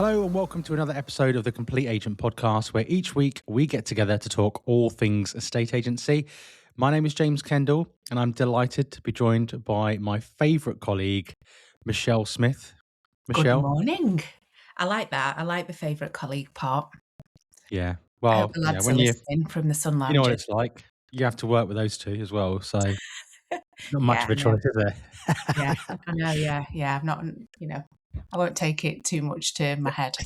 Hello and welcome to another episode of the Complete Agent podcast, where each week we get together to talk all things estate agency. My name is James Kendall, and I'm delighted to be joined by my favourite colleague, Michelle Smith. Good Michelle? morning. I like that. I like the favourite colleague part. Yeah. I hope Well, the yeah, lads are listening from the sun you know what lounges. it's like. You have to work with those two as well, so not much Yeah, of I a know. choice, is Yeah, there? I know. Yeah. I'm not, I won't take it too much to my head.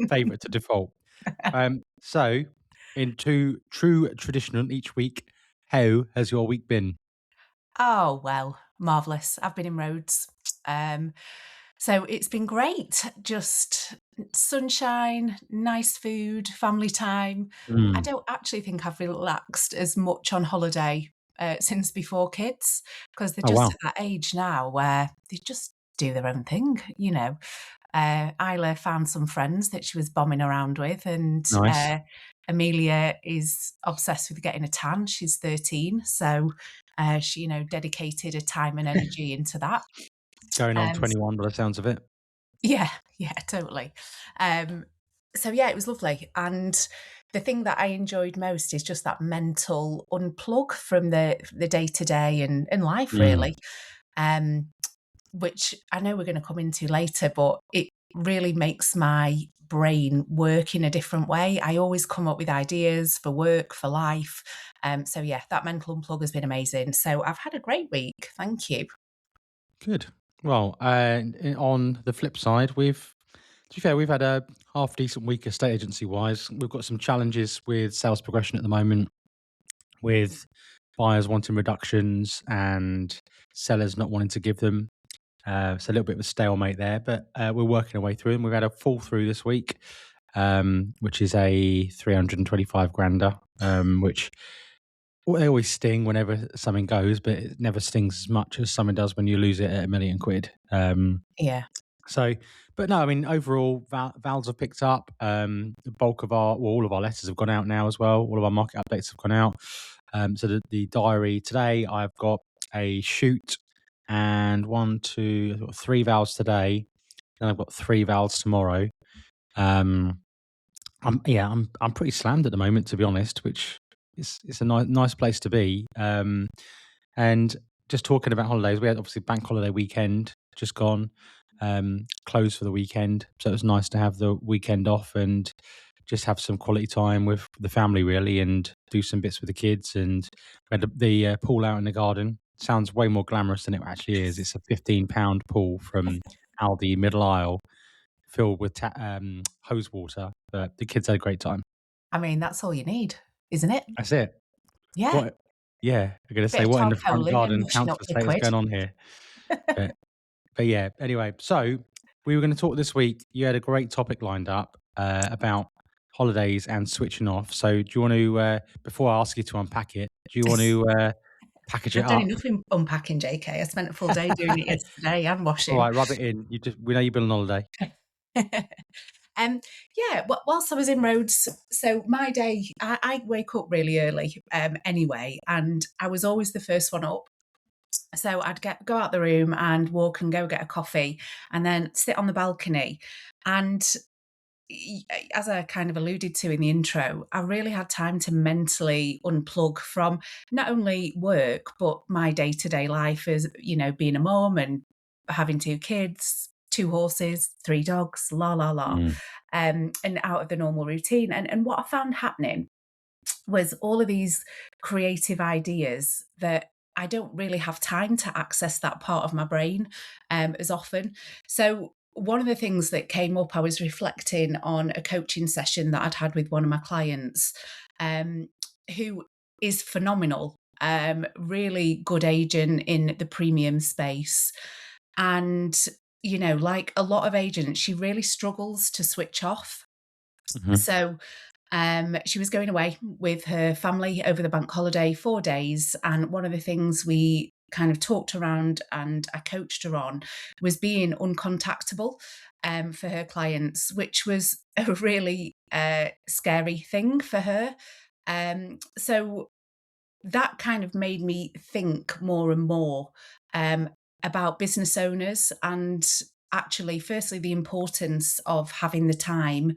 Favourite to default. So, in true traditional each week, how has your week been? Oh, well, marvellous. I've been in Rhodes. Um, so it's been great. Just sunshine, nice food, family time. I Mm. don't actually think I've relaxed as much on holiday since before kids because they're Oh, just wow. at that age now where they just do their own thing. Isla found some friends that she was bombing around with, and Nice. Amelia is obsessed with getting a tan. She's 13, so she, dedicated her time and energy into that. Going on Um, 21 by the sounds of it. yeah, yeah, totally. Um, so yeah, it was lovely. And the thing that I enjoyed most is just that mental unplug from the day to day and life, Mm. really. Um, which I know we're going to come into later, but it really makes my brain work in a different way. I always come up with ideas for work, for life. So yeah, that mental unplug has been amazing. So I've had a great week. Thank you. Good. Well, on the flip side, to be fair, we've had a half decent week estate agency wise. We've got some challenges with sales progression at the moment, with buyers wanting reductions and sellers not wanting to give them. So a little bit of a stalemate there, but we're working our way through, and we've had a fall through this week, which is a 325 grander, which they always sting whenever something goes, but it never stings as much as something does when you lose it at £1 million. Yeah. So, but no, I mean, overall, vals have picked up. The bulk of all of our letters have gone out now as well. All of our market updates have gone out. So the diary today, I've got a shoot and I've got three vals today, and I've got three vals tomorrow. Um, I'm pretty slammed at the moment, to be honest, which is it's a nice place to be. And just talking about holidays, we had obviously bank holiday weekend just gone, closed for the weekend, so it was nice to have the weekend off and just have some quality time with the family, really, and do some bits with the kids. And we had the pool out in the garden. Sounds way more glamorous than it actually is. It's a £15 pool from Aldi Middle Isle, filled with hose water. But the kids had a great time. I mean, that's all you need, isn't it? That's it. Yeah. What? Yeah, I'm gonna Bit say of what in the front tarpaulin and garden washing up council your estate is quid. going on here? But but yeah. Anyway, so we were going to talk this week. You had a great topic lined up about holidays and switching off. So do you want to before I ask you to unpack it? Do you want to package it I've done up? enough in unpacking, JK. I spent a full day doing it yesterday and All washing. right, rub it in. We know you've been on holiday. Yeah, whilst I was in Rhodes, so my day, I wake up really early anyway, and I was always the first one up. So I'd go out the room and walk and go get a coffee and then sit on the balcony. And as I kind of alluded to in the intro, I really had time to mentally unplug from not only work, but my day to day life as, being a mom and having two kids, two horses, three dogs, la, la, la, Mm. and out of the normal routine. And what I found happening was all of these creative ideas that I don't really have time to access that part of my brain as often. So, one of the things that came up, I was reflecting on a coaching session that I'd had with one of my clients um, who is phenomenal, really good agent in the premium space. And, like a lot of agents, she really struggles to switch off. Hmm. So, she was going away with her family over the bank holiday, 4 days. And one of the things we kind of talked around and I coached her on was being uncontactable for her clients, which was a really scary thing for her. So that kind of made me think more and more um, about business owners and actually, firstly, the importance of having the time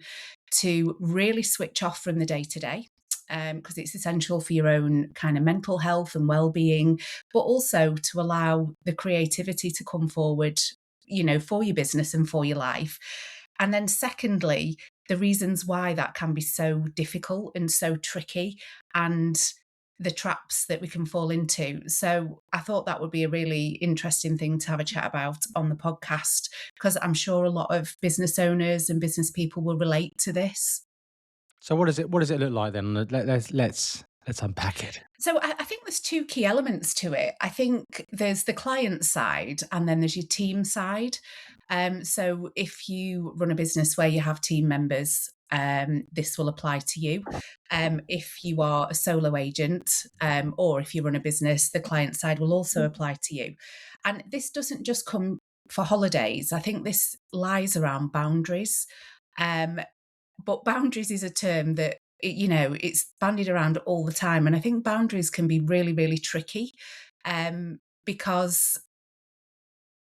to really switch off from the day to day. Because it's essential for your own kind of mental health and well-being, but also to allow the creativity to come forward, for your business and for your life. And then secondly, the reasons why that can be so difficult and so tricky, and the traps that we can fall into. So I thought that would be a really interesting thing to have a chat about on the podcast, because I'm sure a lot of business owners and business people will relate to this. So what does it look like then? Let's unpack it. So I think there's two key elements to it. I think there's the client side and then there's your team side. So if you run a business where you have team members, this will apply to you. If you are a solo agent, or if you run a business, the client side will also apply to you. And this doesn't just come for holidays. I think this lies around boundaries. Um, but boundaries is a term that it's bandied around all the time, and I think boundaries can be really, really tricky, because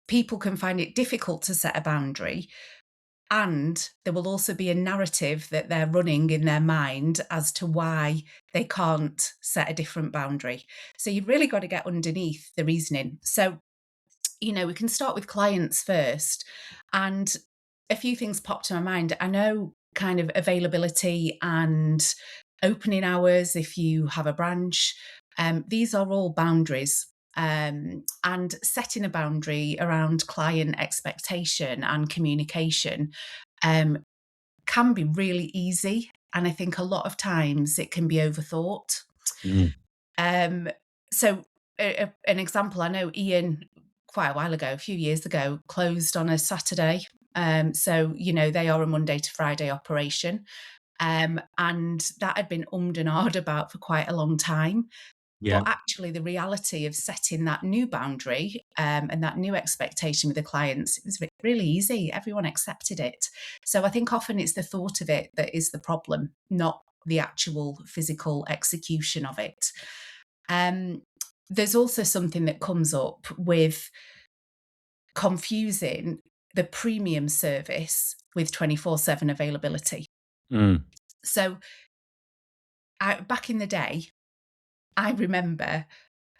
people can find it difficult to set a boundary, and there will also be a narrative that they're running in their mind as to why they can't set a different boundary. So you've really got to get underneath the reasoning. So we can start with clients first. And a few things pop to my mind. I know kind of availability and opening hours if you have a branch. These are all boundaries. And setting a boundary around client expectation and communication um, can be really easy. And I think a lot of times it can be overthought. Mm. Um, so, an example, I know Ian, quite a while ago, a few years ago, closed on a Saturday. So, they are a Monday to Friday operation. And that had been ummed and ahed about for quite a long time. Yeah. But actually, the reality of setting that new boundary, and that new expectation with the clients, it was really easy. Everyone accepted it. So I think often it's the thought of it that is the problem, not the actual physical execution of it. Um, there's also something that comes up with confusing the premium service with 24/7 availability. Mm. So back in the day, I remember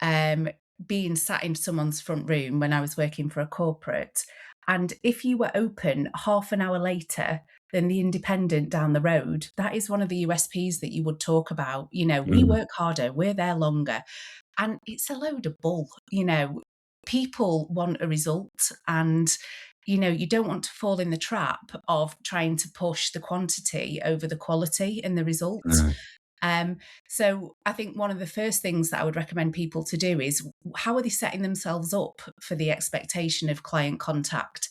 um, being sat in someone's front room when I was working for a corporate. And if you were open half an hour later than the independent down the road, that is one of the USPs that you would talk about. We Mm. work harder, we're there longer. And it's a load of bull. People want a result, and you don't want to fall in the trap of trying to push the quantity over the quality and the result. No. So I think one of the first things that I would recommend people to do is, how are they setting themselves up for the expectation of client contact?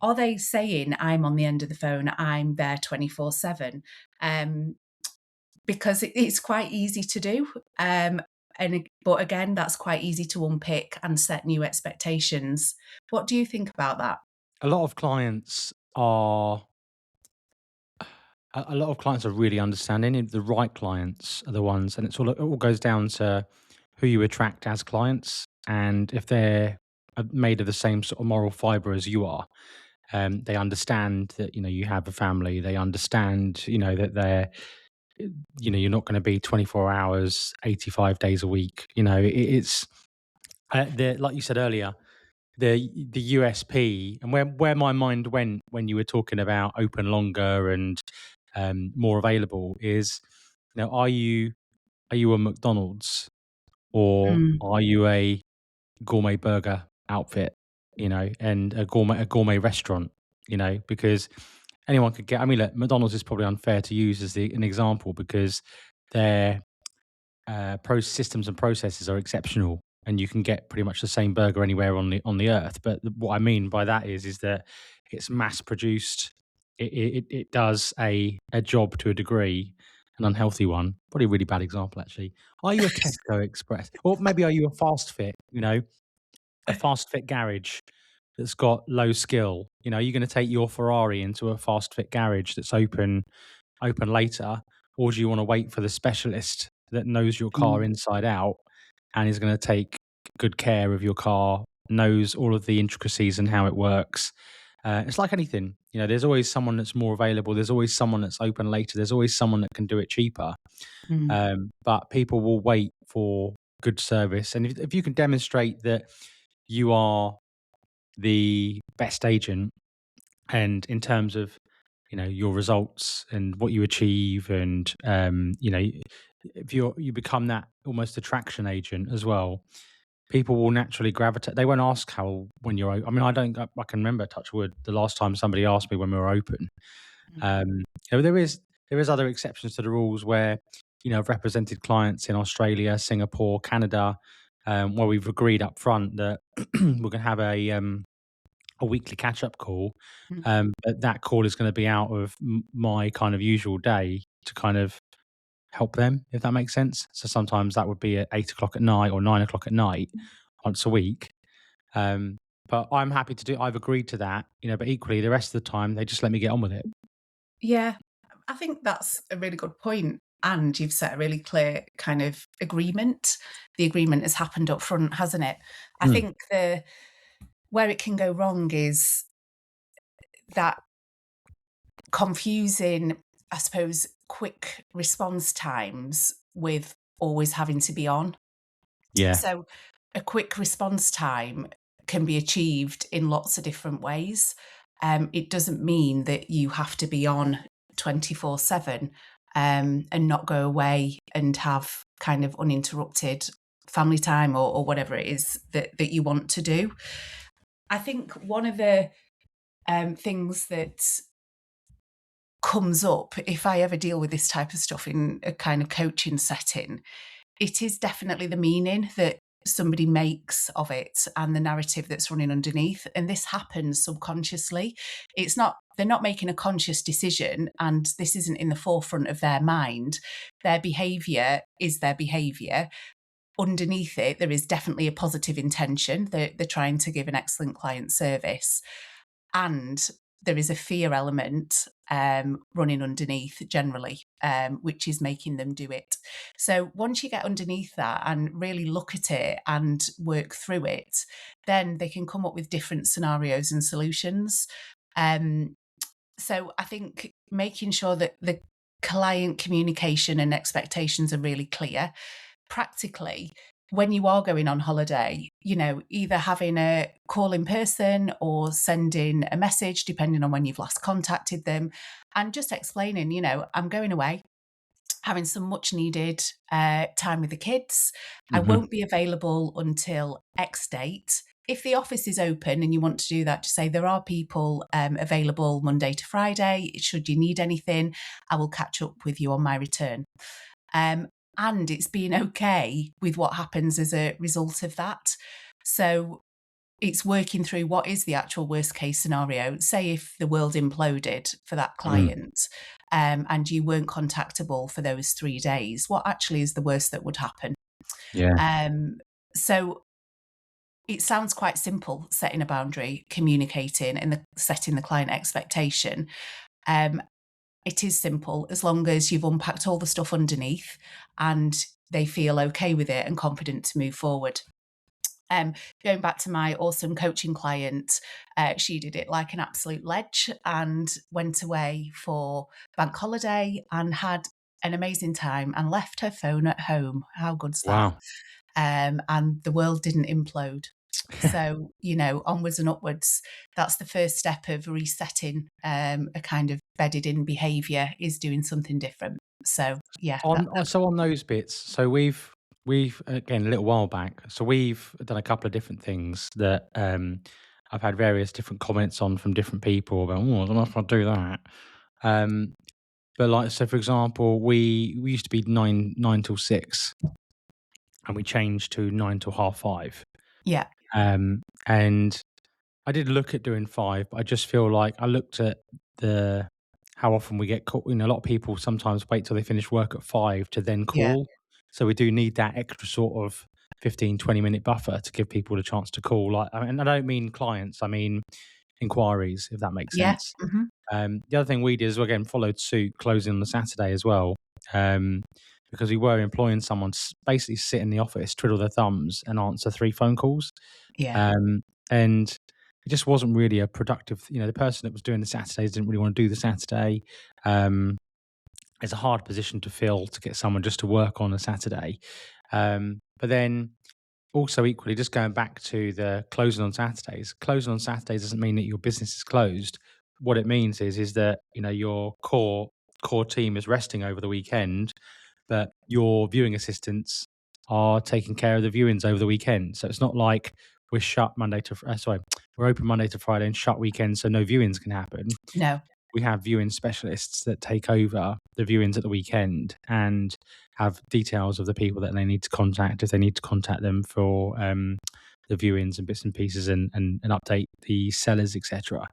Are they saying, I'm on the end of the phone, I'm there 24/7? Because it's quite easy to do. But again, that's quite easy to unpick and set new expectations. What do you think about that? A lot of clients are a lot of clients are really understanding. The right clients are the ones, and it all goes down to who you attract as clients, and if they're made of the same sort of moral fiber as you are. They understand that you have a family. They understand that you're not going to be 24 hours, 85 days a week. It's like you said earlier, the USP, and where my mind went when you were talking about open longer and more available is, are you a McDonald's, or Mm, are you a gourmet burger outfit, and a gourmet restaurant, because anyone could get. I mean, look, McDonald's is probably unfair to use as an example, because their systems and processes are exceptional, and you can get pretty much the same burger anywhere on the earth. But what I mean by that is that it's mass produced. It does a job to a degree, an unhealthy one. Probably a really bad example, actually. Are you a Tesco Express, or maybe are you a fast fit? A fast fit garage that's got low skill. You're going to take your Ferrari into a fast fit garage that's open later, or do you want to wait for the specialist that knows your car mm, inside out and is going to take good care of your car, knows all of the intricacies and how it works, It's like anything, there's always someone that's more available. There's always someone that's open later. There's always someone that can do it cheaper. Mm. But people will wait for good service. And if you can demonstrate that you are the best agent, and in terms of, your results and what you achieve, and, if you become that almost attraction agent as well, people will naturally gravitate. They won't ask how when you're. I mean, I can remember, touch wood, the last time somebody asked me when we were open. Mm. Um, there is other exceptions to the rules where, I've represented clients in Australia, Singapore, Canada, where we've agreed up front that we're going to have a weekly catch up call. Mm. But that call is going to be out of my kind of usual day to kind of help them, if that makes sense. So sometimes that would be at 8 o'clock at night or 9 o'clock at night once a week. Um, but I'm happy to do. I've agreed to that, But equally, the rest of the time, they just let me get on with it. Yeah, I think that's a really good point, and you've set a really clear kind of agreement. The agreement has happened up front, hasn't it? I Mm, think the where it can go wrong is that confusing, I suppose, quick response times with always having to be on. yeah. So a quick response time can be achieved in lots of different ways. It doesn't mean that you have to be on 24/7, and not go away and have kind of uninterrupted family time, or whatever it is that you want to do. I think one of the things that comes up if I ever deal with this type of stuff in a kind of coaching setting, it is definitely the meaning that somebody makes of it and the narrative that's running underneath. And this happens subconsciously. They're not making a conscious decision, and this isn't in the forefront of their mind. Their behavior is their behavior. Underneath it, there is definitely a positive intention. They're trying to give an excellent client service. And there is a fear element running underneath generally, which is making them do it. So once you get underneath that and really look at it and work through it, then they can come up with different scenarios and solutions. Um, so I think making sure that the client communication and expectations are really clear. Practically, when you are going on holiday, either having a call in person or sending a message, depending on when you've last contacted them, and just explaining, I'm going away, having some much needed time with the kids. I Hmm. won't be available until X date. If the office is open and you want to do that, to say there are people available Monday to Friday. Should you need anything, I will catch up with you on my return. Um, and it's being okay with what happens as a result of that. So it's working through what is the actual worst case scenario. Say if the world imploded for that Mm, client, and you weren't contactable for those 3 days, what actually is the worst that would happen? yeah. So it sounds quite simple, setting a boundary, communicating, and setting the client expectation. Um, it is simple as long as you've unpacked all the stuff underneath and they feel okay with it and confident to move forward. Um, Going back to my awesome coaching client, she did it like an absolute ledge and went away for bank holiday and had an amazing time and left her phone at home. How good's that? Wow. And the world didn't implode. So, onwards and upwards, that's the first step of resetting a kind of bedded in behavior, is doing something different. So, yeah, On those bits, so we've again a little while back, so we've done a couple of different things that I've had various different comments on from different people about. Oh, I don't know if I'll do that. Um, but like, so for example, we used to be nine till 6, and we changed to 9 till 5:30. yeah, And I did look at doing 5, but I just feel like I looked at the how often we get caught. A lot of people sometimes wait till they finish work at 5 to then yeah, call. So we do need that extra sort of 15-20 minute buffer to give people the chance to call. Like, and I don't mean clients, I mean inquiries, if that makes yeah. sense. Hmm. The other thing we did is we again followed suit, closing on the Saturday as well, um, because we were employing someone to basically sit in the office, twiddle their thumbs, and answer 3 phone calls. Yeah, Um, and it just wasn't really a productive. The person that was doing the Saturdays didn't really want to do the Saturday. Um, it's a hard position to fill to get someone just to work on a Saturday. But then also equally, just going back to the closing on Saturdays. Closing on Saturdays doesn't mean that your business is closed. What it means is that your core team is resting over the weekend, but your viewing assistants are taking care of the viewings over the weekend. So it's not like we're shut Monday to sorry, we're open Monday to Friday and shut weekends, so no viewings can happen. No. We have viewing specialists that take over the viewings at the weekend and have details of the people that they need to contact if they need to contact them for the viewings and bits and pieces, and update the sellers, etc.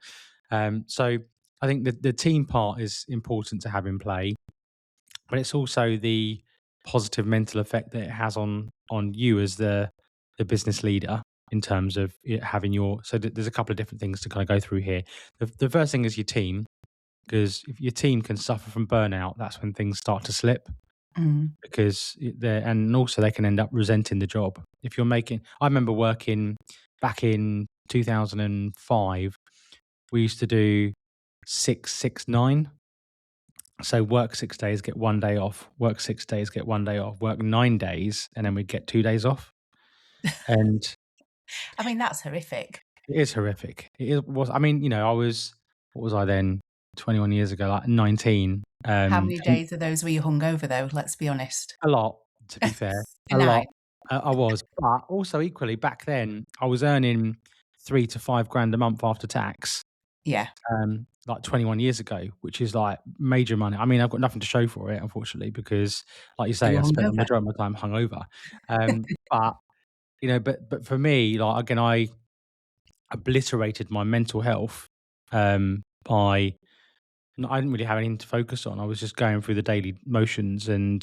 So I think the team part is important to have in play, but it's also the positive mental effect that it has on you as the business leader, in terms of it having your. So there's a couple of different things to kind of go through here. The first thing is your team, because if your team can suffer from burnout, that's when things start to slip, Mm. because and also they can end up resenting the job. If you're making, I remember working back in 2005, we used to do 6, 6, 9. So work 6 days, get 1 day off, work 6 days, get 1 day off, work 9 days, and then we'd get 2 days off. And I mean, that's horrific. it is horrific. I mean, I was, what was I then? 21 years ago, like 19. How many days of those were you hungover, though? Let's be honest. A lot, to be fair, a 9. lot. I was, but also equally back then, I was earning 3 to 5 grand a month after tax, Yeah. like 21 years ago, which is like major money. I mean, I've got nothing to show for it, unfortunately, because, like you You say, were I spent the hungover. majority of my time hungover. But but for me, like again, I obliterated my mental health by. I didn't really have anything to focus on. I was just going through the daily motions and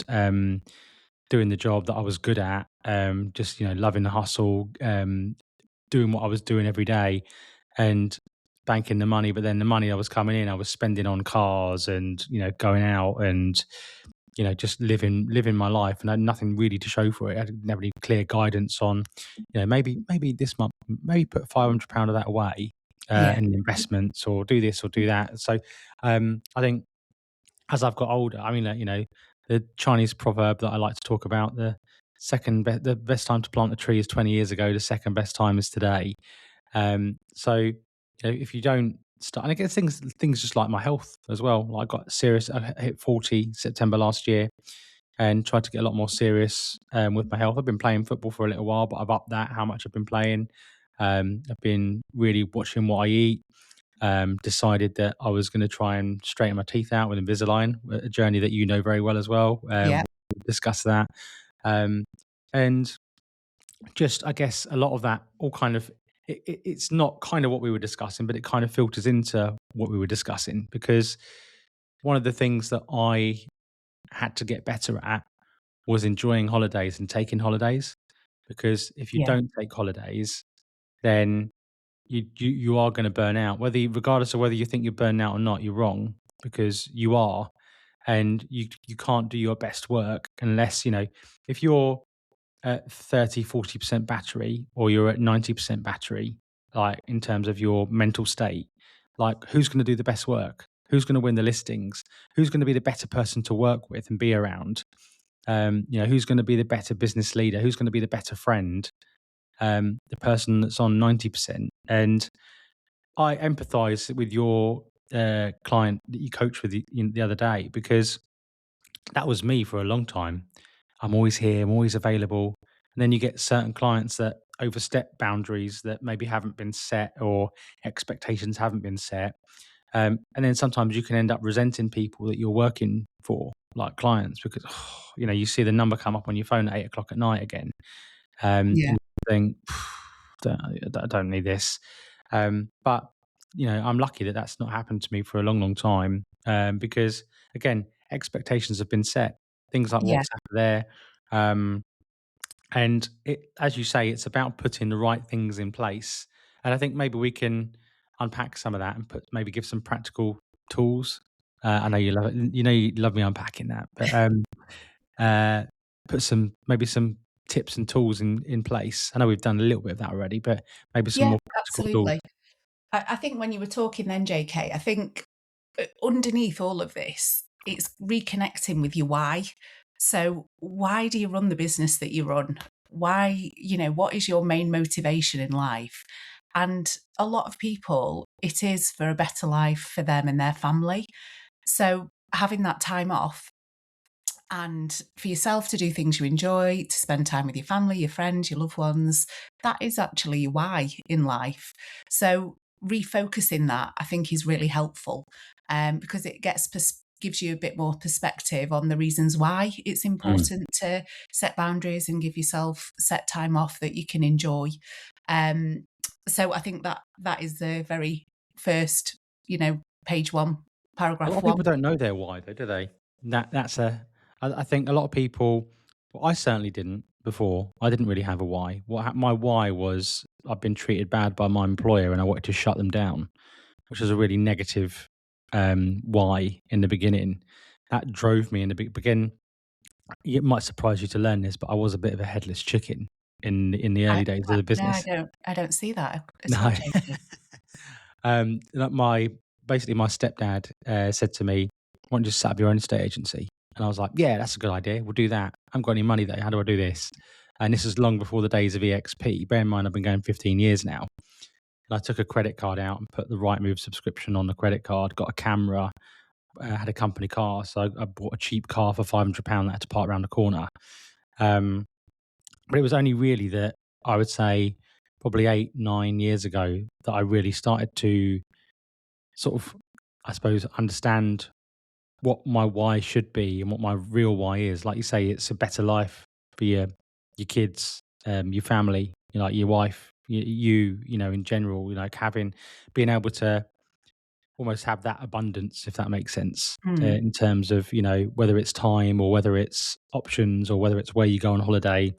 doing the job that I was good at, just loving the hustle, doing what I was doing every day, and banking the money. But then the money that was coming in, I was spending on cars and going out and just living my life, and I had nothing really to show for it. I didn't have any clear guidance on, maybe this month, maybe put £500 of that away Yeah. in investments, or do this or do that. So I think as I've got older, I mean, the Chinese proverb that I like to talk about, the best time to plant a tree is 20 years ago. The second best time is today. So if you don't start, and I guess things just like my health as well. Like I got serious. I hit 40 September last year, and tried to get a lot more serious with my health. I've been playing football for a little while, but I've upped that how much I've been playing. I've been really watching what I eat. Decided that I was going to try and straighten my teeth out with Invisalign, a journey that you know very well as well. Yeah. We discussed that, um, and just I guess a lot of that all kind of it's not kind of what we were discussing, but it kind of filters into what we were discussing, because one of the things that I had to get better at was enjoying holidays and taking holidays, because if you Yeah. don't take holidays, then you are going to burn out. Regardless of whether you think you're burning out or not, you're wrong, because you are, and you can't do your best work unless if you're at 30, 40% battery, or you're at 90% battery, like in terms of your mental state. Like, who's going to do the best work? Who's going to win the listings? Who's going to be the better person to work with and be around? Who's going to be the better business leader? Who's going to be the better friend? The person that's on 90%. And I empathize with your client that you coached with the other day, because that was me for a long time. I'm always here, I'm always available. And then you get certain clients that overstep boundaries that maybe haven't been set, or expectations haven't been set. And then sometimes you can end up resenting people that you're working for, like clients, because you see the number come up on your phone at 8 o'clock at night again, Yeah. and you think, I don't need this. But I'm lucky that that's not happened to me for a long, long time, because again, expectations have been set. Things like Yeah. WhatsApp are there, and as you say, it's about putting the right things in place. And I think maybe we can unpack some of that and maybe give some practical tools. I know you love it. You love me unpacking that, but uh, put some tips and tools in place. I know we've done a little bit of that already, but maybe some Yeah, more practical tools. absolutely. I think when you were talking then, JK, I think underneath all of this, it's reconnecting with your why. So, why do you run the business that you run? Why, what is your main motivation in life? And a lot of people, it is for a better life for them and their family. So, having that time off and for yourself to do things you enjoy, to spend time with your family, your friends, your loved ones, that is actually your why in life. So refocusing that, I think, is really helpful, because it gives you a bit more perspective on the reasons why it's Mm. important to set boundaries and give yourself set time off that you can enjoy. Um, so I think that is the very first, page one, A lot paragraph of people one. don't know their why, though, do they? That's a. I think a lot of people. Well, I certainly didn't before. I didn't really have a why. My why was I've been treated bad by my employer, and I wanted to shut them down, which was a really negative why in the beginning. That drove me in the beginning. It might surprise you to learn this, but I was a bit of a headless chicken in the I early days of the no, business. I don't see that at all, No. JK. Like basically my stepdad said to me, "Why don't you just set up your own estate agency?" And I was like, "Yeah, that's a good idea. We'll do that. I haven't got any money though. How do I do this?" And this is long before the days of EXP. Bear in mind, I've been going 15 years now. And I took a credit card out and put the Rightmove subscription on the credit card. Got a camera. Had a company car, so I bought a cheap car for £500 that had to park around the corner. Um, but it was only really that I would say probably 8, 9 years ago that I really started to sort of, I suppose, understand what my why should be and what my real why is. Like you say, it's a better life for your kids, your family, like your wife, in general, like being able to almost have that abundance, if that makes sense, Mm, in terms of, whether it's time or whether it's options or whether it's where you go on holiday.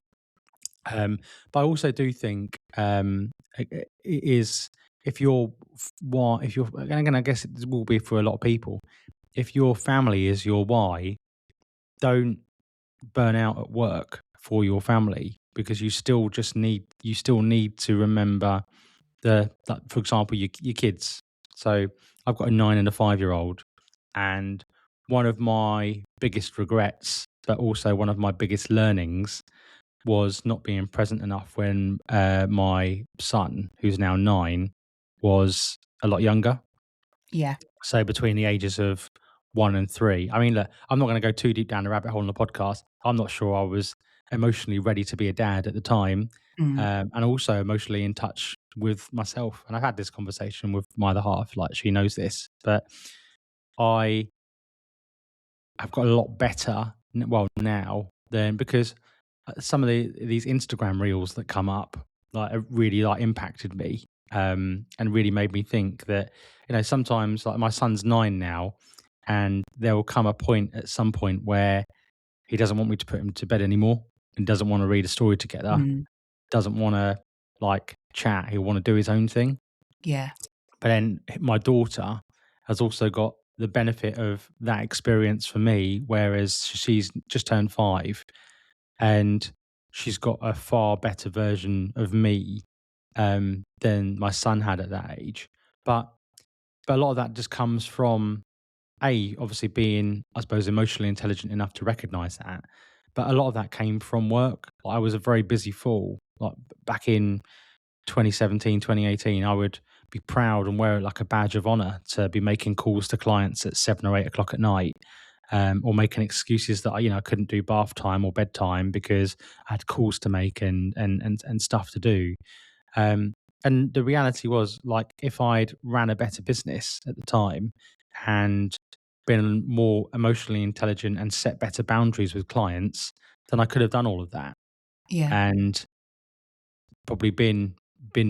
But I also do think it is if you're why if you're and again I guess it will be for a lot of people. If your family is your why, don't burn out at work for your family because you still need to remember like, for example, your kids. So I've got a 9 and a 5-year-old, and one of my biggest regrets, but also one of my biggest learnings was not being present enough when my son, who's now 9, was a lot younger. yeah. So between the ages of 1 and 3. I mean, look, I'm not going to go too deep down the rabbit hole on the podcast. I'm not sure I was emotionally ready to be a dad at the time, Mm, and also emotionally in touch with myself. And I've had this conversation with my other half, like she knows this, but I I've got a lot better, well, now than because some of these Instagram reels that come up like have really like impacted me, and really made me think that sometimes like my son's 9 now, and there will come a point at some point where he doesn't want me to put him to bed anymore and doesn't want to read a story together, mm, doesn't want to like chat. He'll want to do his own thing. yeah, But then my daughter has also got the benefit of that experience for me, whereas she's just turned 5 and she's got a far better version of me than my son had at that age. But a lot of that just comes from obviously being, I suppose, emotionally intelligent enough to recognize that. But a lot of that came from work. Like, I was a very busy fool. Like back in 2017, 2018, I would be proud and wear it like a badge of honor to be making calls to clients at 7 or 8 o'clock at night, or making excuses that I couldn't do bath time or bedtime because I had calls to make and stuff to do. Um, and the reality was, like, if I'd ran a better business at the time and been more emotionally intelligent and set better boundaries with clients, then I could have done all of that. yeah, And probably been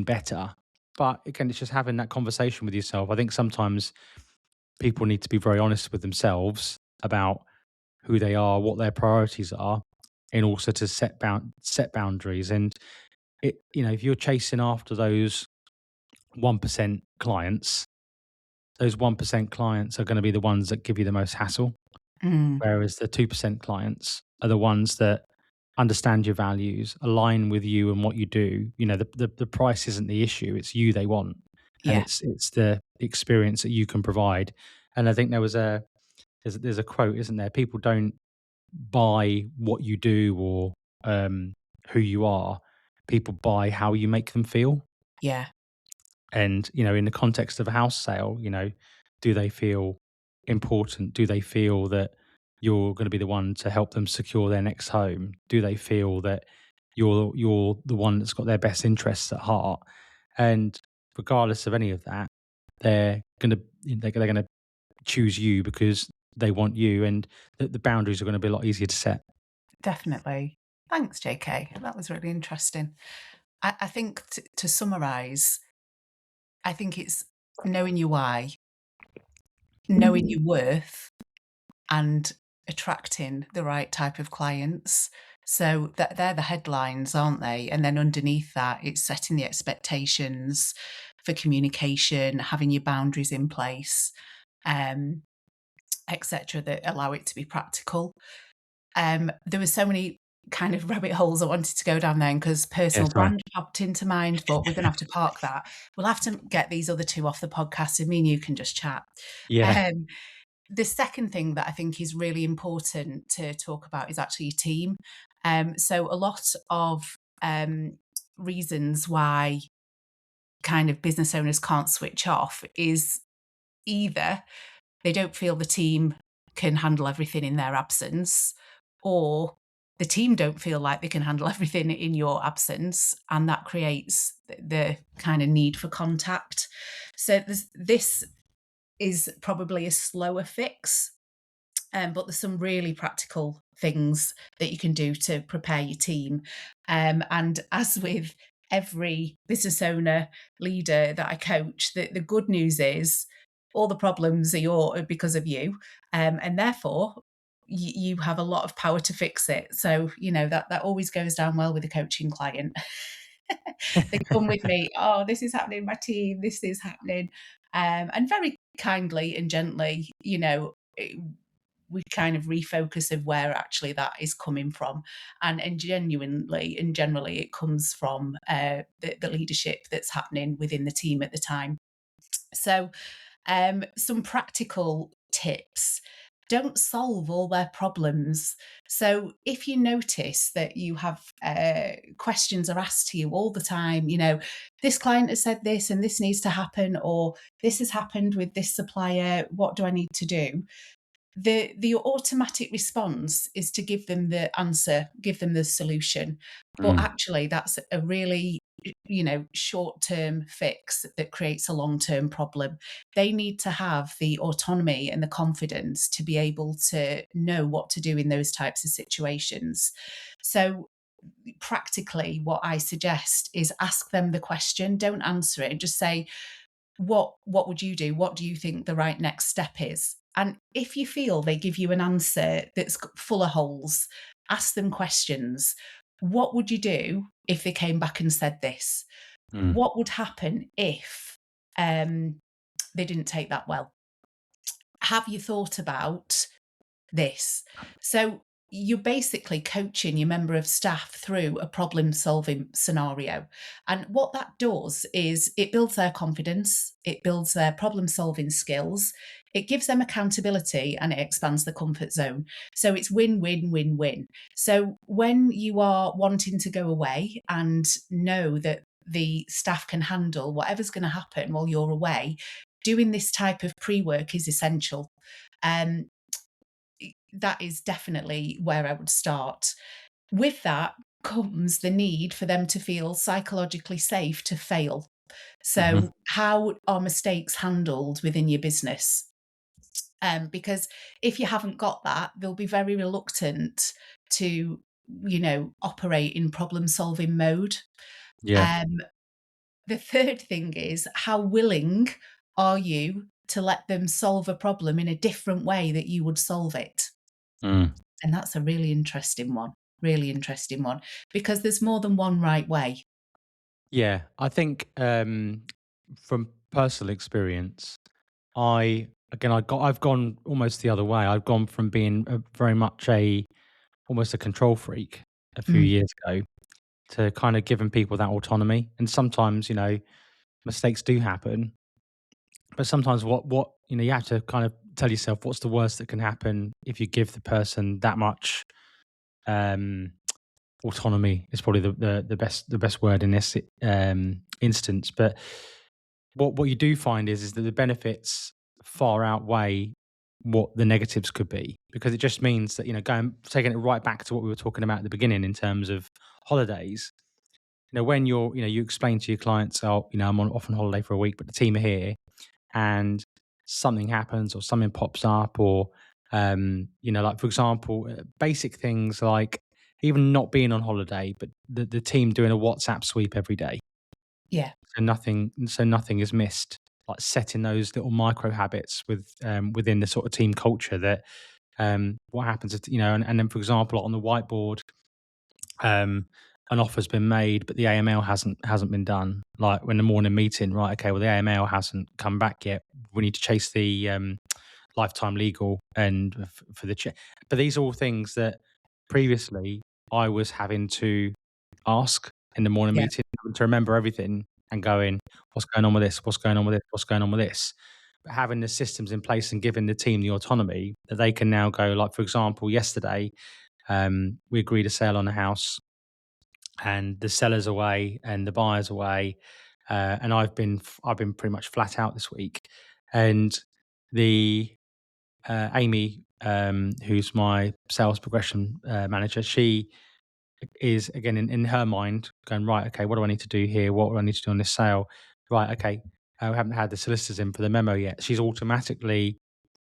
better. But again, it's just having that conversation with yourself. I think sometimes people need to be very honest with themselves about who they are, what their priorities are, and also to set boundaries. And if you're chasing after those 1% clients, those 1% clients are going to be the ones that give you the most hassle. mm, Whereas the 2% clients are the ones that understand your values, align with you and what you do. The price isn't the issue, it's you they want. and Yeah. it's the experience that you can provide. And I think there's a quote, isn't there? People don't buy what you do or who you are. People buy how you make them feel. Yeah. And, in the context of a house sale, do they feel important? Do they feel that you're going to be the one to help them secure their next home? Do they feel that you're the one that's got their best interests at heart? And regardless of any of that, they're going to choose you because they want you, and the boundaries are going to be a lot easier to set. Definitely. Thanks, JK. That was really interesting. I think to summarize, I think it's knowing your why, knowing your worth, and attracting the right type of clients. So that they're the headlines, aren't they? And then underneath that, it's setting the expectations for communication, having your boundaries in place, um, etc., that allow it to be practical. There were so many kind of rabbit holes I wanted to go down there because Yeah, personal sorry. brand popped into mind, but we're going to have to park that. We'll have to get these other two off the podcast and me and you can just chat. Yeah. Um, the second thing that I think is really important to talk about is actually your team. So a lot of reasons why kind of business owners can't switch off is either they don't feel the team can handle everything in their absence, or the team don't feel like they can handle everything in your absence, and that creates the kind of need for contact. So this is probably a slower fix, but there's some really practical things that you can do to prepare your team. And as with every business owner, leader that I coach, the good news is all the problems are because of you, and therefore you have a lot of power to fix it. So that always goes down well with a coaching client. They come with me, oh, this is happening in my team, this is happening, and very kindly and gently, we kind of refocus of where actually that is coming from, and genuinely and generally it comes from the leadership that's happening within the team at the time. So some practical tips: don't solve all their problems. So if you notice that you have questions are asked to you all the time, this client has said this and this needs to happen, or this has happened with this supplier, what do I need to do? The automatic response is to give them the answer, give them the solution. But Mm. actually, that's a really short term fix that creates a long term problem. They need to have the autonomy and the confidence to be able to know what to do in those types of situations. So practically what I suggest is ask them the question, don't answer it, and just say, what would you do? What do you think the right next step is? And if you feel they give you an answer that's full of holes, ask them questions. What would you do if they came back and said this? Mm. What would happen if they didn't take that well? Have you thought about this? So you're basically coaching your member of staff through a problem solving scenario. And what that does is it builds their confidence, it builds their problem solving skills, it gives them accountability, and it expands the comfort zone. So it's win, win, win, win. So when you are wanting to go away and know that the staff can handle whatever's going to happen while you're away, doing this type of pre work is essential. Um, that is definitely where I would start. With that comes the need for them to feel psychologically safe to fail. Mhm. So, how are mistakes handled within your business? Because if you haven't got that, they'll be very reluctant to, operate in problem solving mode. Yeah. Um, the third thing is, how willing are you to let them solve a problem in a different way that you would solve it? Mm. And that's a really interesting one, because there's more than one right way. Yeah, I think, from personal experience, I've gone almost the other way. I've gone from being very much almost a control freak a few Mm, years ago to kind of giving people that autonomy. And sometimes, mistakes do happen, but sometimes you have to kind of tell yourself what's the worst that can happen if you give the person that much um, autonomy. Is probably the best word in this instance. But what you do find is that the benefits far outweigh what the negatives could be, because it just means that, going taking it right back to what we were talking about at the beginning in terms of holidays. When you explain to your clients, oh, I'm off on holiday for a week, but the team are here, and something happens or something pops up, or like, for example, basic things like even not being on holiday, but the team doing a WhatsApp sweep every day, Yeah. so nothing is missed. Like setting those little micro habits within the sort of team culture, that what happens is, and then, for example, on the whiteboard, um, an offer's been made, but the AML hasn't been done. Like when the morning meeting, right? Okay, well, the AML hasn't come back yet. We need to chase the lifetime legal and for the check. But these are all things that previously I was having to ask in the morning Yeah. meeting, to remember everything and going, what's going on with this? What's going on with this? What's going on with this? But having the systems in place and giving the team the autonomy that they can now go, like, for example, yesterday, we agreed a sale on a house, and the seller's away and the buyer's away, and I've been pretty much flat out this week, and the Amy, who's my sales progression manager, she is again in her mind going, right, okay, what do I need to do here? What do I need to do on this sale? Right, okay, we haven't had the solicitors in for the memo yet. She's automatically,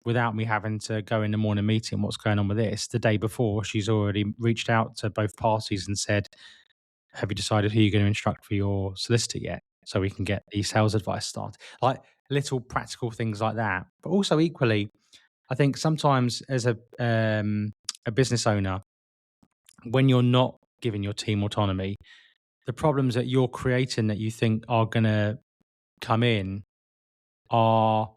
without me having to go in the morning meeting, what's going on with this? The day before, she's already reached out to both parties and said, have you decided who you're going to instruct for your solicitor yet? So we can get the sales advice started. Like little practical things like that. But also equally, I think sometimes as a business owner, when you're not giving your team autonomy, the problems that you're creating that you think are going to come in are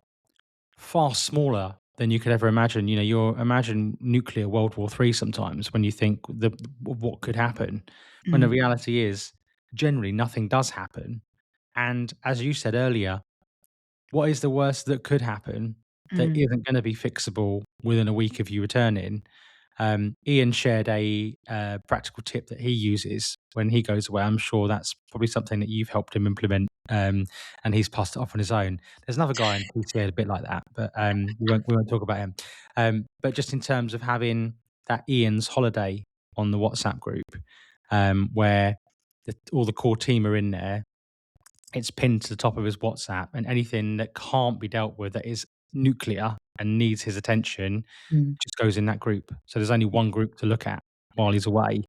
far smaller than you could ever imagine. You're imagine nuclear World War III sometimes when you think what could happen, when the Mm, reality is generally nothing does happen. And as you said earlier, what is the worst that could happen that mm, isn't going to be fixable within a week of you returning? Ian shared a practical tip that he uses when he goes away. I'm sure that's probably something that you've helped him implement, and he's passed it off on his own. There's another guy in PCA a bit like that, but we won't talk about him. But just in terms of having that Ian's holiday on the WhatsApp group, where all the core team are in there, it's pinned to the top of his WhatsApp, and anything that can't be dealt with, that is nuclear and needs his attention, mm. just goes in that group. So there's only one group to look at while he's away,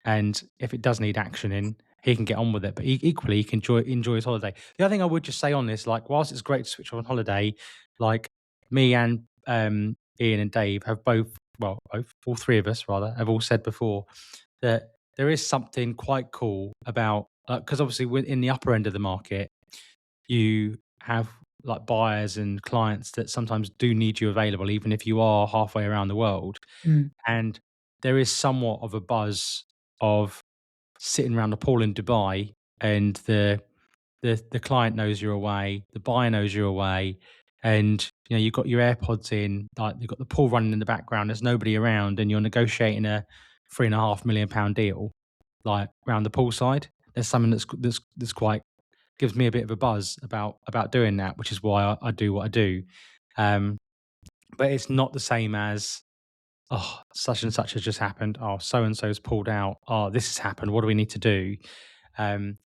and if it does need action in, he can get on with it. But equally, he can enjoy his holiday. The other thing I would just say on this, like, whilst it's great to switch off on holiday, like me and Ian and Dave have both, all three of us rather, have all said before that there is something quite cool about, because obviously we're in the upper end of the market, you have like buyers and clients that sometimes do need you available, even if you are halfway around the world. Mm, And there is somewhat of a buzz of sitting around the pool in Dubai, and the client knows you're away, the buyer knows you're away, and you've got your AirPods in, like you've got the pool running in the background. There's nobody around, and you're negotiating a £3.5 million deal, like around the poolside. There's something that's quite gives me a bit of a buzz about doing that, which is why I do what I do. Um, but it's not the same as, oh, such and such has just happened. Oh, so and so's pulled out. Oh, this has happened. What do we need to do?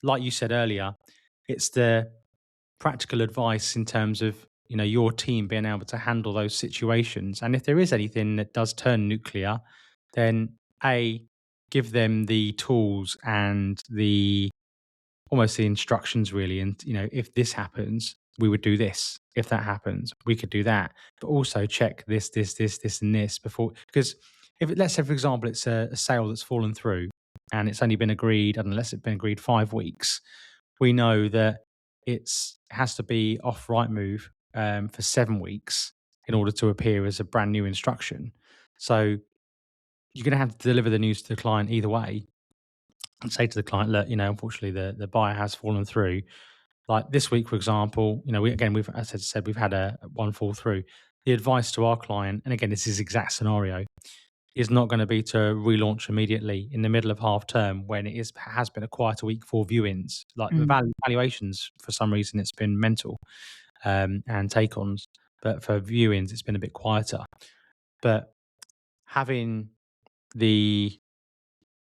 Like you said earlier, it's the practical advice in terms of your team being able to handle those situations. And if there is anything that does turn nuclear, then give them the tools and the almost the instructions really. And if this happens, we would do this. If that happens, we could do that. But also check this, and this before, because let's say, for example, it's a sale that's fallen through and it's only been agreed, unless it's been agreed 5 weeks, we know that has to be off right move for 7 weeks in order to appear as a brand new instruction. So you're going to have to deliver the news to the client either way, and say to the client, look, unfortunately the buyer has fallen through. Like this week, for example, we've, as I said, we've had a one fall through. The advice to our client, and again, this is exact scenario, is not going to be to relaunch immediately in the middle of half term when has been a quieter week for viewings. Like the Mm. valuations, for some reason, it's been mental, and take-ons, but for viewings, it's been a bit quieter. But having the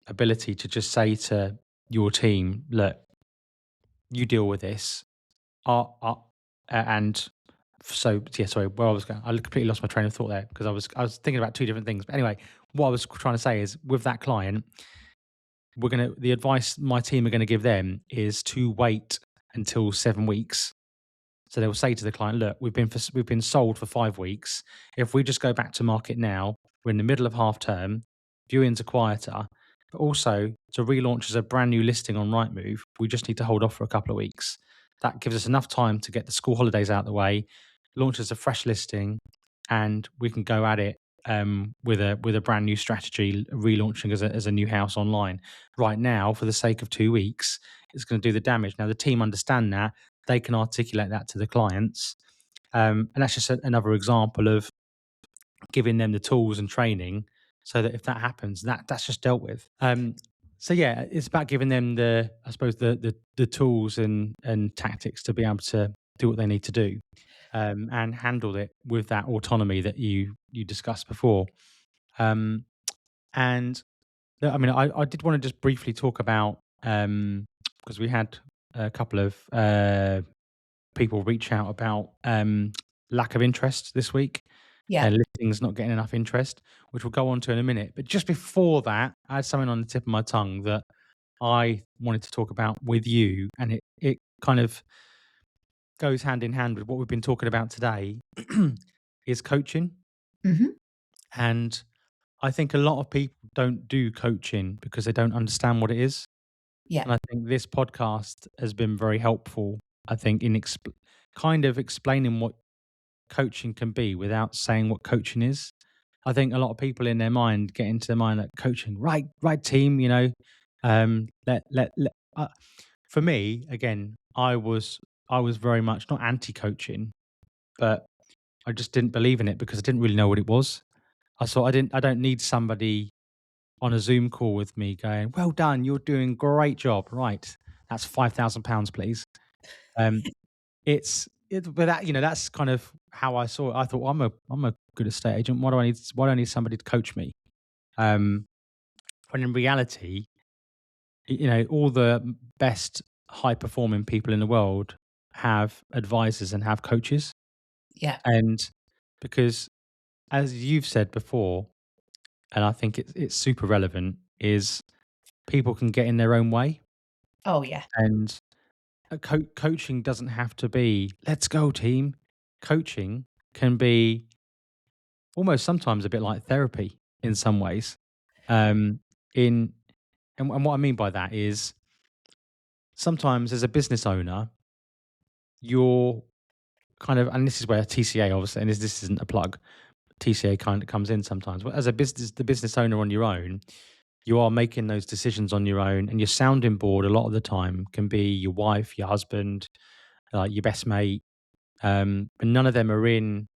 ability to just say to your team, "Look, you deal with this," and so yeah, sorry, where I was going, I completely lost my train of thought there because I was thinking about two different things. But anyway, what I was trying to say is with that client, the advice my team are going to give them is to wait until 7 weeks. So they'll say to the client, "Look, we've been sold for 5 weeks. If we just go back to market now, we're in the middle of half term, viewings are quieter, but also to relaunch as a brand new listing on Rightmove, we just need to hold off for a couple of weeks. That gives us enough time to get the school holidays out of the way, launch as a fresh listing, and we can go at it with a brand new strategy, relaunching as a new house online. Right now, for the sake of 2 weeks, it's going to do the damage. Now the team understand that, they can articulate that to the clients. And that's just another example of giving them the tools and training so that if that happens, that's just dealt with. So yeah, it's about giving them I suppose the tools and tactics to be able to do what they need to do, and handle it with that autonomy that you discussed before. Um, and I did want to just briefly talk about, because we had a couple of people reach out about lack of interest this week Yeah. and listings not getting enough interest, which we'll go on to in a minute. But just before that, I had something on the tip of my tongue that I wanted to talk about with you, and it kind of goes hand in hand with what we've been talking about today, is coaching. Hmm. And I think a lot of people don't do coaching because they don't understand what it is. Yeah. And I think this podcast has been very helpful, I think, in kind of explaining what coaching can be without saying what coaching is. I think a lot of people in their mind get into their mind like coaching, right team, for me, again, I was very much not anti-coaching, but I just didn't believe in it because I didn't really know what it was. I don't need somebody on a Zoom call with me going, "Well done, you're doing great job." Right. That's £5,000, please. Um, but that's kind of how I saw it. I thought, well, I'm a good estate agent. Why do I need somebody to coach me? Um, when in reality, all the best high performing people in the world have advisors and have coaches. Yeah. And because, as you've said before, and I think it's super relevant, is people can get in their own way. Oh, yeah. And coaching doesn't have to be, let's go, team. Coaching can be almost sometimes a bit like therapy in some ways. Um, in and what I mean by that is sometimes as a business owner, you're kind of, and this is where TCA obviously, and this isn't a plug, TCA kind of comes in sometimes. But as the business owner on your own, you are making those decisions on your own, and your sounding board a lot of the time can be your wife, your husband, your best mate. And none of them are in,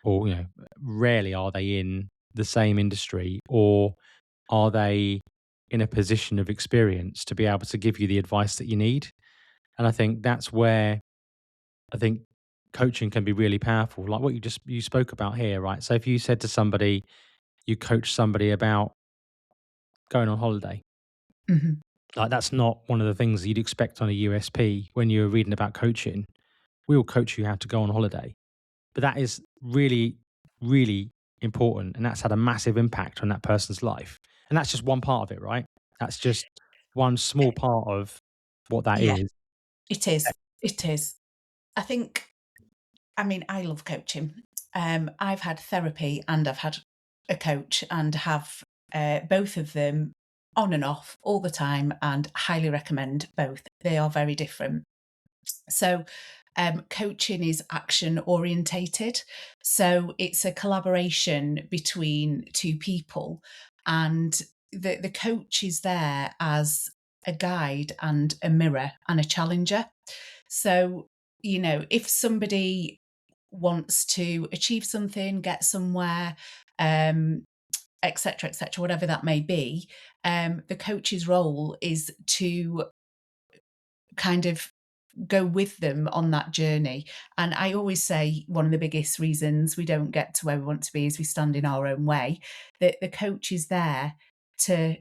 or rarely are they in the same industry, or are they in a position of experience to be able to give you the advice that you need. And I think that's where I think coaching can be really powerful, like what you spoke about here, right? So if you said to somebody, you coach somebody about going on holiday, Hmm. like that's not one of the things you'd expect on a USP when you're reading about coaching. We'll coach you how to go on holiday. But that is really, really important, and that's had a massive impact on that person's life. And that's just one part of it, right? That's just one small part of what that Yeah, is. it is. It is. I think, I mean, I love coaching. I've had therapy and I've had a coach and have both of them on and off all the time and highly recommend both. They are very different. So, coaching is action orientated. So, it's a collaboration between two people, and the coach is there as a guide and a mirror and a challenger. So, if somebody wants to achieve something, get somewhere, um, et cetera, whatever that may be, the coach's role is to kind of go with them on that journey. And I always say one of the biggest reasons we don't get to where we want to be is we stand in our own way. That the coach is there to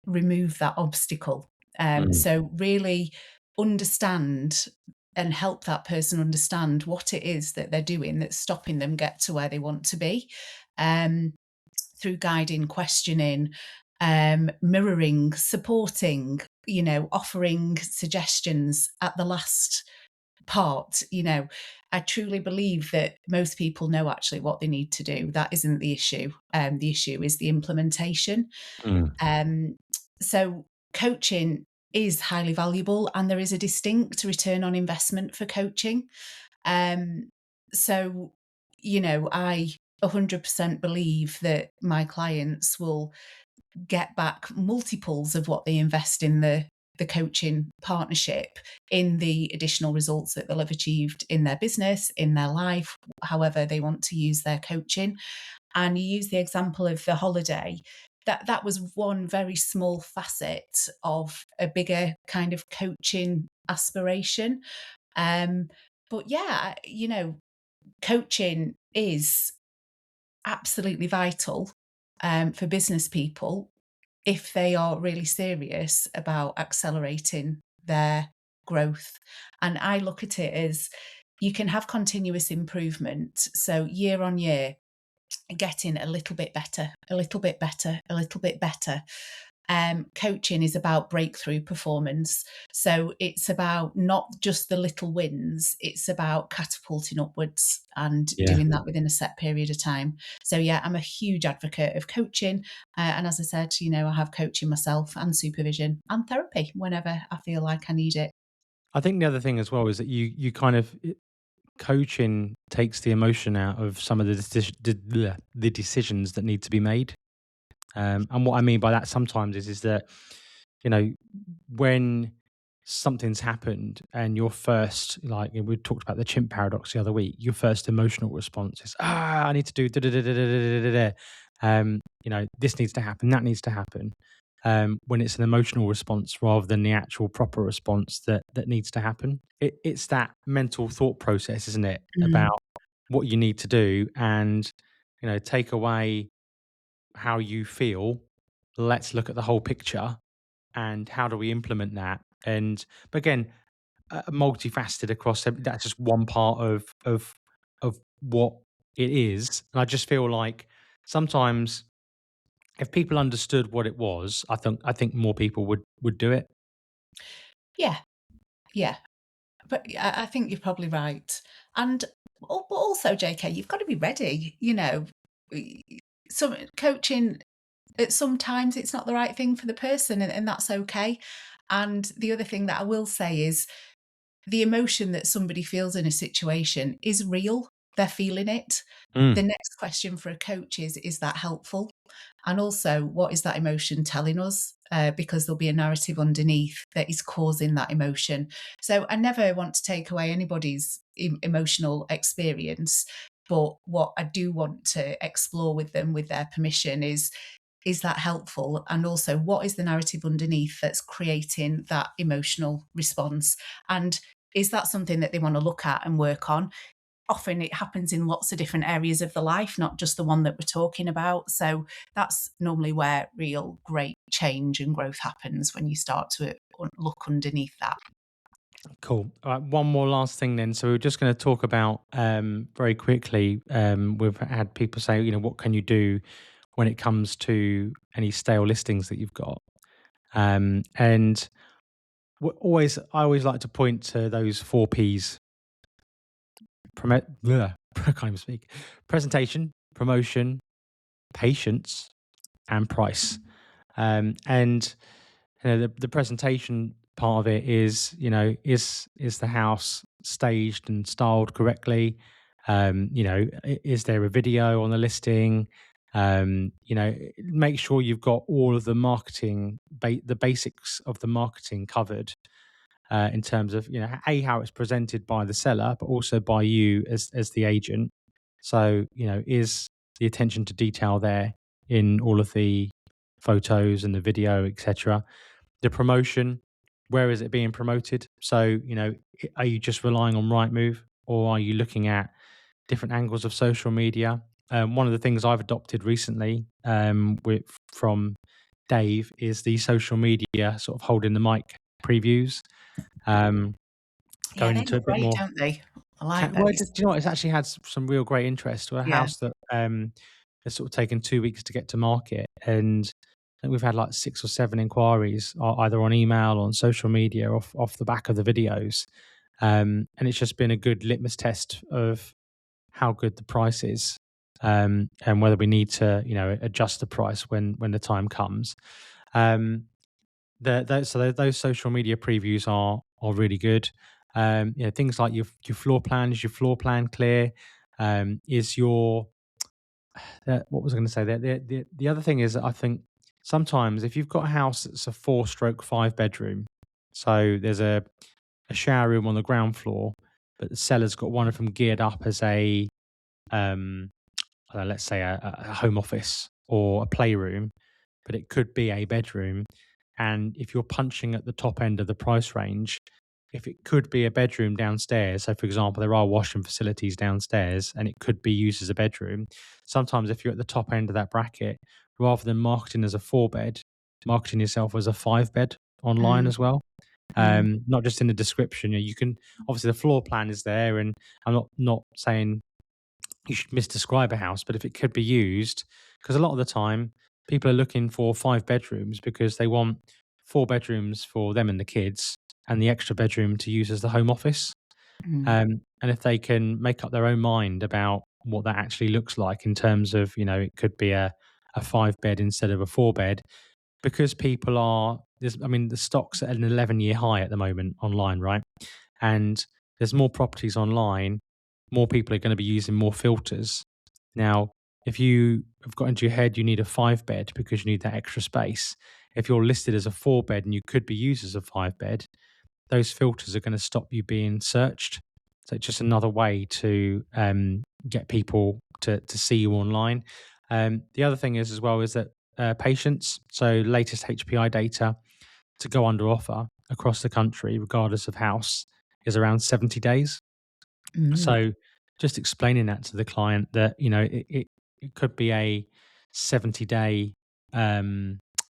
remove that obstacle. Mm. So really understand and help that person understand what it is that they're doing that's stopping them get to where they want to be. Um, Through guiding, questioning, mirroring, supporting, offering suggestions at the last part. I truly believe that most people know actually what they need to do. That isn't the issue. The issue is the implementation. Mm. Um, so coaching is highly valuable, and there is a distinct return on investment for coaching. Um, so, I 100% believe that my clients will get back multiples of what they invest in the coaching partnership in the additional results that they'll have achieved in their business, in their life, however they want to use their coaching. And you use the example of the holiday. That was one very small facet of a bigger kind of coaching aspiration. Um, but yeah, coaching is absolutely vital for business people if they are really serious about accelerating their growth. And I look at it as you can have continuous improvement. So year on year, getting a little bit better, a little bit better, a little bit better. Coaching is about breakthrough performance. So it's about not just the little wins, it's about catapulting upwards and Yeah. doing that within a set period of time. So, yeah, I'm a huge advocate of coaching. And as I said, I have coaching myself and supervision and therapy whenever I feel like I need it. I think the other thing as well is that you kind of coaching takes the emotion out of some of the decisions that need to be made. And what I mean by that sometimes is that, you know, when something's happened and your first, like we talked about the chimp paradox the other week, your first emotional response is, I need to do da da da da da da da da. This needs to happen, that needs to happen. When it's an emotional response rather than the actual proper response that needs to happen. It's that mental thought process, isn't it? Mm. About what you need to do and, take away how you feel. Let's look at the whole picture and how do we implement that? But again, multifaceted across that's just one part of what it is. And I just feel like sometimes if people understood what it was, I think more people would do it. Yeah, yeah. But yeah, I think you're probably right. And but also, JK, you've got to be ready. Y- some coaching sometimes it's not the right thing for the person, and that's okay. And the other thing that I will say is the emotion that somebody feels in a situation is real. They're feeling it. The Mm. next question for a coach is that helpful? And also, what is that emotion telling us? Because there'll be a narrative underneath that is causing that emotion. So I never want to take away anybody's emotional experience. But what I do want to explore with them, with their permission, is that helpful? And also, what is the narrative underneath that's creating that emotional response? And is that something that they want to look at and work on? Often it happens in lots of different areas of the life, not just the one that we're talking about. So that's normally where real great change and growth happens, when you start to look underneath that. Cool. All right, one more last thing then. So we're just going to talk about very quickly. We've had people say, what can you do when it comes to any stale listings that you've got? And I always like to point to those four P's. I can't even speak. Presentation, promotion, patience, and price. And the presentation part of it is, is the house staged and styled correctly? Is there a video on the listing? Make sure you've got all of the marketing, the basics of the marketing covered. in terms of, how it's presented by the seller, but also by you as the agent. So, is the attention to detail there in all of the photos and the video, etc. The promotion, where is it being promoted? So, are you just relying on Rightmove, or are you looking at different angles of social media? One of the things I've adopted recently, from Dave, is the social media sort of holding the mic previews, um, Yeah, going they into a look bit great, more. don't they? I like Well, those. do you know what? It's actually had some real great interest. To a Yeah. house that has sort of taken 2 weeks to get to market, and I think we've had like 6 or 7 inquiries, either on email or on social media, off the back of the videos. And it's just been a good litmus test of how good the price is, and whether we need to, adjust the price when the time comes. Um, those social media previews are really good. Things like your floor plan. Is your floor plan clear? Is your What was I going to say? The other thing is that I think sometimes if you've got a house that's a 4/5 bedroom, so there's a shower room on the ground floor, but the seller's got one of them geared up as a, um, let's say a home office or a playroom, but it could be a bedroom. And if you're punching at the top end of the price range, if it could be a bedroom downstairs, so for example, there are washing facilities downstairs and it could be used as a bedroom. Sometimes, if you're at the top end of that bracket, rather than marketing as a 4 bed, marketing yourself as a 5 bed online Mm, as well. mm, Not just in the description. You can, obviously, the floor plan is there, and I'm not saying you should misdescribe a house, but if it could be used, because a lot of the time people are looking for 5 bedrooms because they want 4 bedrooms for them and the kids, and the extra bedroom to use as the home office. mm, And if they can make up their own mind about what that actually looks like in terms of, it could be a 5 bed instead of a 4 bed, because people are, I mean, the stock's at an 11-year high at the moment online, right? And there's more properties online, more people are going to be using more filters. Now, if you have got into your head you need a 5 bed because you need that extra space, if you're listed as a 4 bed and you could be used as a 5 bed, those filters are going to stop you being searched. So it's just another way to get people to see you online. The other thing is as well is that patience. So latest HPI data to go under offer across the country, regardless of house, is around 70 days. mm. So just explaining that to the client that, it could be a 70-day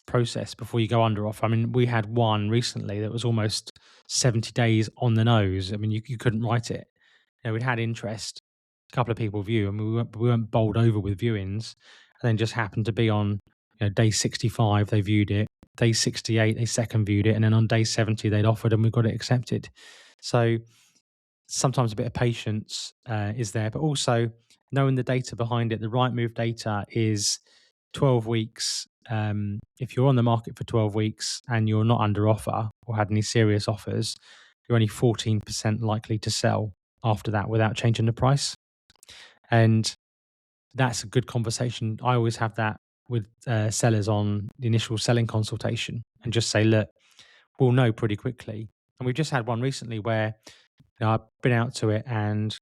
process before you go under offer. I mean, we had one recently that was almost 70 days on the nose. I mean, you couldn't write it. We'd had interest, a couple of people view, and we weren't bowled over with viewings, and then just happened to be on, day 65 they viewed it, day 68 they second viewed it, and then on day 70 they'd offered and we got it accepted. So sometimes a bit of patience is there, but also knowing the data behind it. The right move data is 12 weeks. If you're on the market for 12 weeks and you're not under offer or had any serious offers, you're only 14% likely to sell after that without changing the price. And that's a good conversation. I always have that with sellers on the initial selling consultation and just say, look, we'll know pretty quickly. And we've just had one recently where, I've been out to it and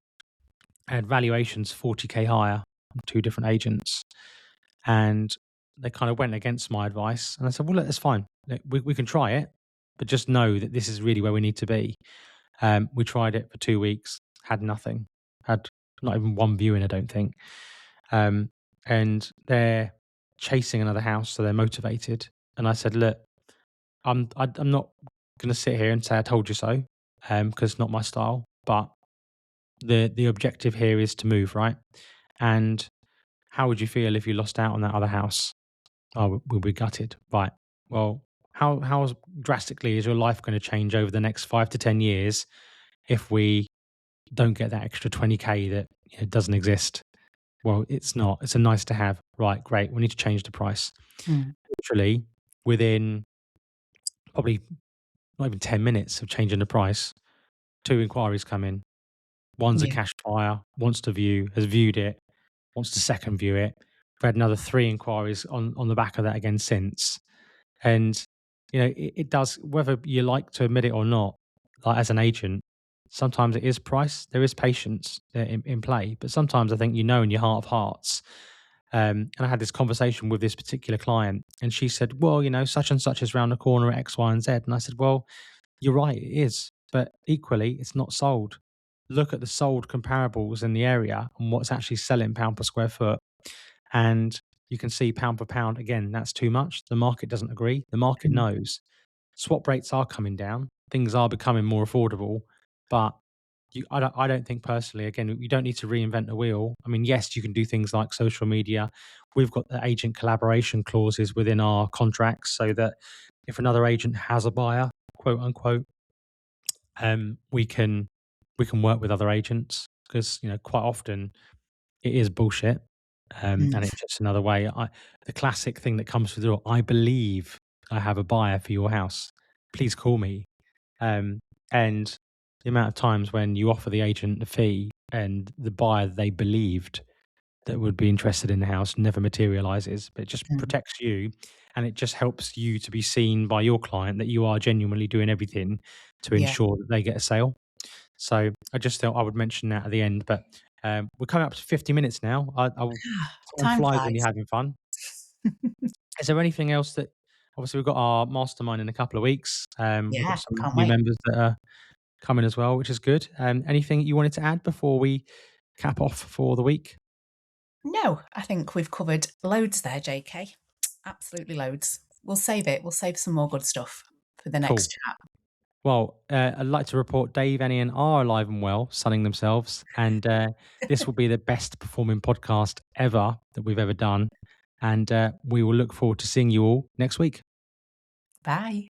I had valuations 40K higher from 2 different agents. And they kind of went against my advice. And I said, well, look, that's fine. Look, we can try it, but just know that this is really where we need to be. We tried it for 2 weeks, had nothing, had not even one viewing, I don't think. And they're chasing another house, so they're motivated. And I said, look, I'm not going to sit here and say I told you so, because it's not my style. But the objective here is to move, right? And how would you feel if you lost out on that other house? Oh, we'll be gutted, right? Well, how drastically is your life going to change over the next 5 to 10 years if we don't get that extra 20K that doesn't exist? Well, it's not. It's a nice to have. Right, great. We need to change the price. Mm. Literally, within probably not even 10 minutes of changing the price, 2 inquiries come in. One's a Yeah. cash buyer, wants to view, has viewed it, wants to second view it. We've had another 3 inquiries on the back of that again since. And, it does, whether you like to admit it or not, like as an agent, sometimes it is price. There is patience in play, but sometimes I think in your heart of hearts. And I had this conversation with this particular client, and she said, "Well, such and such is around the corner at X, Y, and Z." And I said, "Well, you're right, it is, but equally, it's not sold. Look at the sold comparables in the area and what's actually selling pound per square foot, and you can see pound per pound. Again, that's too much. The market doesn't agree. The market Mm. knows swap rates are coming down. Things are becoming more affordable, but I don't think personally. Again, you don't need to reinvent the wheel. I mean, yes, you can do things like social media. We've got the agent collaboration clauses within our contracts, so that if another agent has a buyer, quote unquote, we can work with other agents because quite often it is bullshit, Mm. and it's just another way. The classic thing that comes through the door. I believe I have a buyer for your house. Please call me. Um, and the amount of times when you offer the agent the fee and the buyer they believed that would be interested in the house never materializes, but it just Mm. protects you, and it just helps you to be seen by your client that you are genuinely doing everything to Yeah. ensure that they get a sale. So I just thought I would mention that at the end, but we're coming up to 50 minutes now. Time Time flies when you're flies. having fun. Is there anything else that obviously we've got our mastermind in a couple of weeks. We've got Yeah, some can't new wait. members that are coming as well, which is good. Anything you wanted to add before we cap off for the week? No, I think we've covered loads there, JK. Absolutely loads. We'll save it. We'll save some more good stuff for the Cool. next chat. Well, I'd like to report Dave, Annie, and are alive and well, sunning themselves. And this will be the best performing podcast ever that we've ever done. And we will look forward to seeing you all next week. Bye.